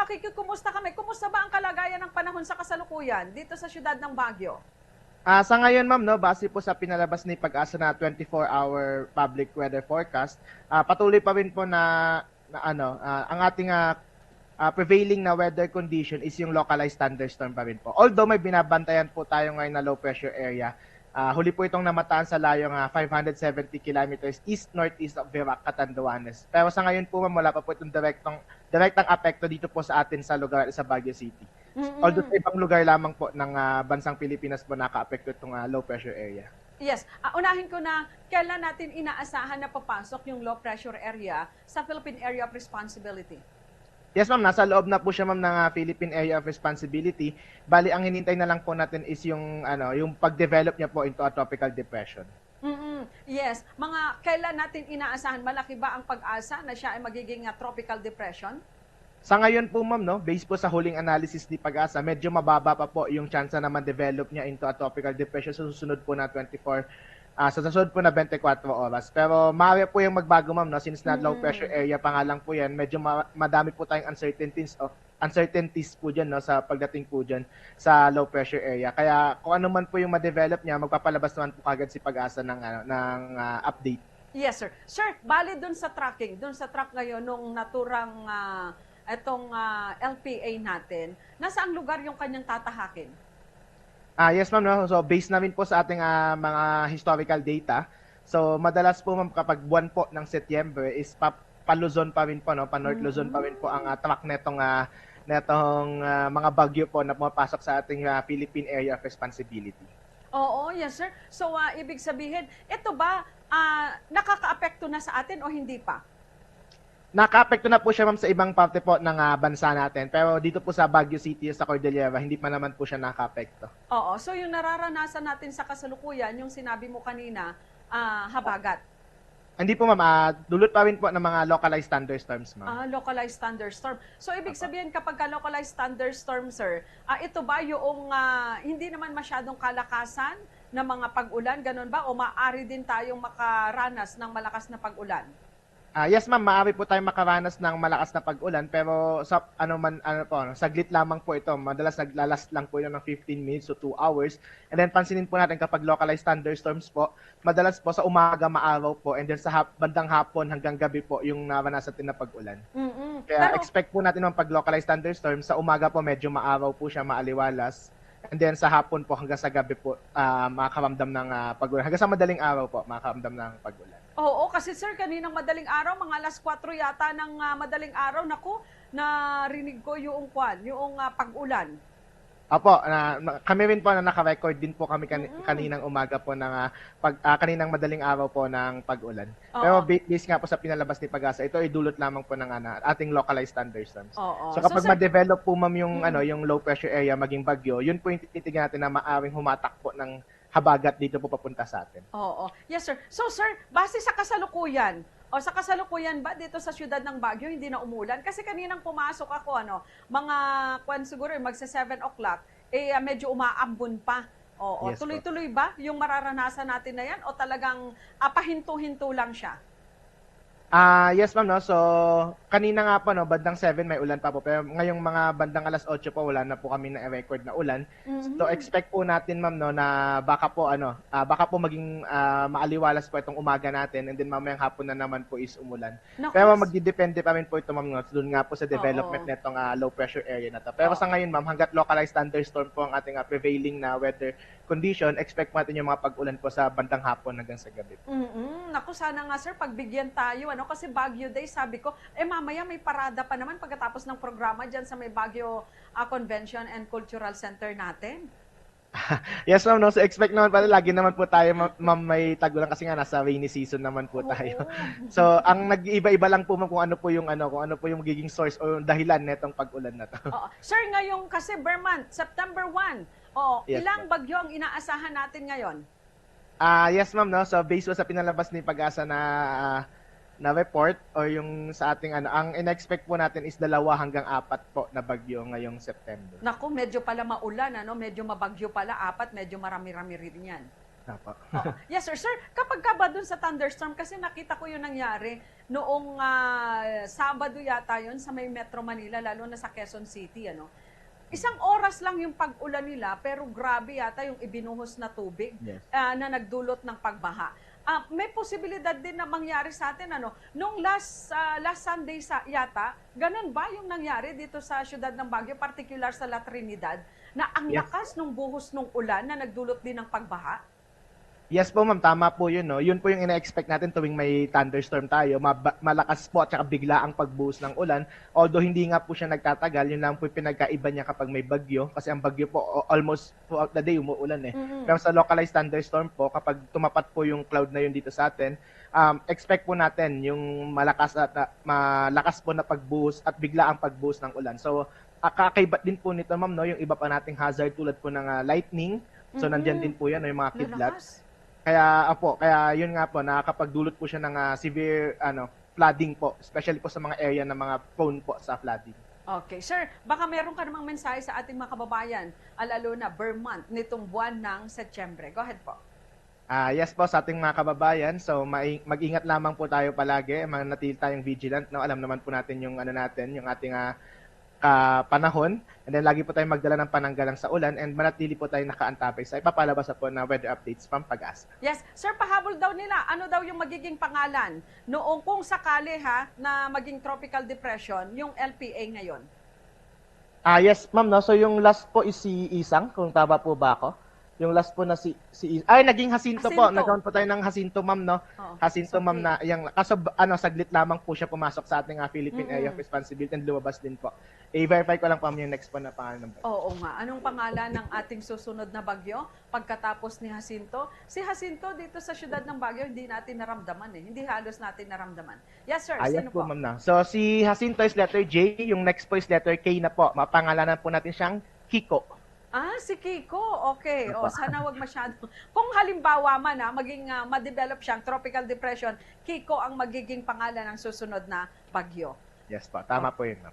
makikikumusta kami. Kumusta ba ang kalagayan ng panahon sa kasalukuyan dito sa siyudad ng Baguio? Sa ngayon, ma'am, no, base po sa pinalabas ni Pag-asa na 24-hour public weather forecast, patuloy pa rin po ang ating prevailing na weather condition is yung localized thunderstorm pa rin po. Although may binabantayan po tayo ngayon na low pressure area, huli po itong namataan sa layong 570 kilometers east-northeast of Verac, Catanduanes. Pero sa ngayon po, ma'am, wala pa po itong direktang apekto dito po sa atin sa lugar sa Baguio City. Although sa ibang lugar lamang po ng bansang Pilipinas po naka-apekto itong low pressure area. Yes. Unahin ko na, kailan natin inaasahan na papasok yung low pressure area sa Philippine Area of Responsibility? Yes, ma'am. Nasa loob na po siya, ma'am, ng Philippine Area of Responsibility. Bali, ang hinintay na lang po natin is yung pag-develop niya po into a tropical depression. Yes. Kailan natin inaasahan, malaki ba ang pag-asa na siya ay magiging tropical depression? Sa ngayon po, ma'am, no, based po sa huling analysis ni Pag-asa, medyo mababa pa po yung chance na ma-develop niya into a tropical depression sa susunod po na 24 sa susunod po na 24 oras. Pero maaari po yung magbago, ma'am, no? Since na low pressure area pa nga lang po yan, medyo madami po tayong uncertainties po dyan, no, sa pagdating po dyan sa low pressure area. Kaya kung ano man po yung ma-develop niya, magpapalabas naman po kagad si Pag-asa ng update. Yes, sir. Sir, bali dun sa track ngayon nung naturang itong LPA natin, nasaan lugar yung kanyang tatahakin? Yes, ma'am. No? So, based na rin po sa ating mga historical data. So, madalas po, ma'am, kapag buwan po ng Setyembre is pa-Luzon pa rin po, no? Pa-North Luzon pa rin po ang track netong mga bagyo po na pumapasok sa ating Philippine Area of Responsibility. Oo, yes, sir. So, ibig sabihin, ito ba nakaka-apekto na sa atin o hindi pa? Naka-apekto na po siya, ma'am, sa ibang parte po ng bansa natin. Pero dito po sa Baguio City, sa Cordillera, hindi pa naman po siya naka-apekto. Oo. So, yung nararanasan natin sa kasalukuyan, yung sinabi mo kanina, habagat. Hindi po, ma'am. Dulot pa rin po ng mga localized thunderstorms, ma'am. Localized thunderstorm. So, ibig sabihin, kapag localized thunderstorm, sir, ito ba yung hindi naman masyadong kalakasan na mga pag-ulan, ganun ba? O maaari din tayong makaranas ng malakas na pag-ulan? Yes, ma'am, maaari po tayong makaranas ng malakas na pag-ulan, pero sa saglit lamang po ito. Madalas naglalast lang po ito ng 15 minutes to 2 hours. And then pansinin po natin kapag localized thunderstorms po, madalas po sa umaga maaraw po, and then sa bandang hapon hanggang gabi po yung naranasan natin na pag-ulan. Kaya expect po natin ng pag localized thunderstorms, sa umaga po medyo maaraw po siya, maaliwalas. And then sa hapon po hanggang sa gabi po, makakaramdam ng pag-ulan. Hanggang sa madaling araw po, makakaramdam ng pag-ulan. Oo, kasi sir, kaninang madaling araw, mga alas 4 yata ng madaling araw, naku, narinig ko yung pag-ulan. Opo, kami rin po na naka-record din po kami kaninang umaga po ng kaninang madaling araw po ng pag-ulan. Pero based nga po sa pinalabas ni Pag-asa, ito ay dulot lamang po ng ating localized thunderstorms. So kapag ma-develop po, ma'am, yung low pressure area maging bagyo, yun po yung titignan natin na maaring humatak po ng habagat dito po papunta sa atin. Oo. Yes, sir. So, sir, base sa kasalukuyan ba dito sa siyudad ng Baguio hindi na umulan? Kasi kaninang pumasok ako, siguro magsa 7 o'clock, medyo umaambon pa. Oo. Yes, tuloy-tuloy ba yung mararanasan natin na yan o talagang pahinto-hinto lang siya? Yes, ma'am, no. So, kanina nga po, no, bandang 7 may ulan pa po. Pero ngayong mga bandang alas 8 po, wala na po kami na record na ulan. So, expect po natin, ma'am, no, na baka po maging maaliwalas po itong umaga natin, and then mamayang hapon na naman po is umulan. Pero magdidepende pa rin po ito, ma'am, no, doon nga po sa development nitong low pressure area na to. Pero sa ngayon, ma'am, hangga't localized thunderstorm po ang ating prevailing na weather condition, expect natin yung mga pag-ulan po sa bandang hapon hanggang sa gabi. Naku, sana nga, sir, pagbigyan tayo, kasi Baguio Day, sabi ko, mamaya may parada pa naman pagkatapos ng programa dyan sa may Baguio Convention and Cultural Center natin. Yes, ma'am, no? So expect naman pala, lagi naman po tayo, ma'am, may tagulan kasi nga nasa rainy season naman po tayo. So, ang nag-iiba-iba lang po, ma'am, kung ano po yung magiging source o dahilan nitong pag-ulan na to. Sir, ngayong kasi Berman, September 1, yes, ilang bagyo ang inaasahan natin ngayon? Yes, ma'am, no? So, based sa pinalabas ni Pag-asa na report or yung sa ating ang in-expect po natin is 2 hanggang 4 po na bagyo ngayong September. Naku, medyo pala maulan, medyo mabagyo pala, 4, medyo marami-rami rin yan. Apo. Yes, sir. Sir, kapag ka ba dun sa thunderstorm, kasi nakita ko yung nangyari, noong Sabado yata yon sa may Metro Manila, lalo na sa Quezon City, ano. Isang oras lang yung pag-ulan nila, pero grabe yata yung ibinuhos na tubig Yes. na nagdulot ng pagbaha. May posibilidad din na mangyari sa atin, ano, nung last Sunday yata, ganun ba yung nangyari dito sa siyudad ng Baguio, particular sa La Trinidad, na ang Yes. lakas nung buhos nung ulan na nagdulot din ng pagbaha? Yes po ma'am, tama po yun, no? Yun po yung ina-expect natin tuwing may thunderstorm tayo. Malakas po at saka bigla ang pagbuhos ng ulan. Although hindi nga po siya nagtatagal, yun lang po yung pinagkaiba niya kapag may bagyo. Kasi ang bagyo po, almost throughout the day umuulan eh. Mhm. Pero sa localized thunderstorm po, kapag tumapat po yung cloud na yun dito sa atin, expect po natin yung malakas po na pagbuhos at bigla ang pagbuhos ng ulan. So, kakaiba din po nito ma'am, no? Yung iba pa nating hazard tulad po ng lightning. So, nandyan din po yan, no? Yung mga kidlat. Lalakas. Kaya yun nga po, nakakapagdulot po siya ng severe flooding po, especially po sa mga area na mga prone po sa flooding. Okay. Sir, baka meron ka namang mensahe sa ating mga kababayan, lalo na Burr Month, nitong buwan ng Setyembre. Go ahead po. Yes po sa ating mga kababayan. So mag-ingat lamang po tayo palagi, manatili tayong vigilant, no. Alam naman po natin yung yung ating panahon. And then lagi po tayong magdala ng pananggalang sa ulan and manatili po tayong nakaantabay sa ipapalabas po na weather updates from Pag-asa. Yes. Sir, pahabol daw nila, ano daw yung magiging pangalan noong kung sakali na maging tropical depression, yung LPA ngayon? Yes, ma'am, no. So yung last po is si Isang, kung tama po ba ako? Yung last po na si naging Jacinto po. Jacinto. Nagkaroon po tayo ng Jacinto, ma'am, no? Oo. Jacinto, Okay. ma'am, na kaso saglit lamang po siya pumasok sa ating Philippine Area of Responsibility and lumabas din po. I-verify ko lang po yung next po na pangalan number. Oo nga. Anong pangalan ng ating susunod na bagyo pagkatapos ni Jacinto? Si Jacinto dito sa siyudad ng Baguio, hindi natin naramdaman eh. Hindi halos natin naramdaman. Yes, sir. Yes Sino po, po? ma'am, na. So si Jacinto is letter J, yung next po is letter K na po. Mapangalanan po natin siyang Kiko. Si Kiko. Okay. Sana wag masyado. Kung halimbawa man maging ma-develop siyang tropical depression, Kiko ang magiging pangalan ng susunod na bagyo. Yes po, tama po yun, ma'am.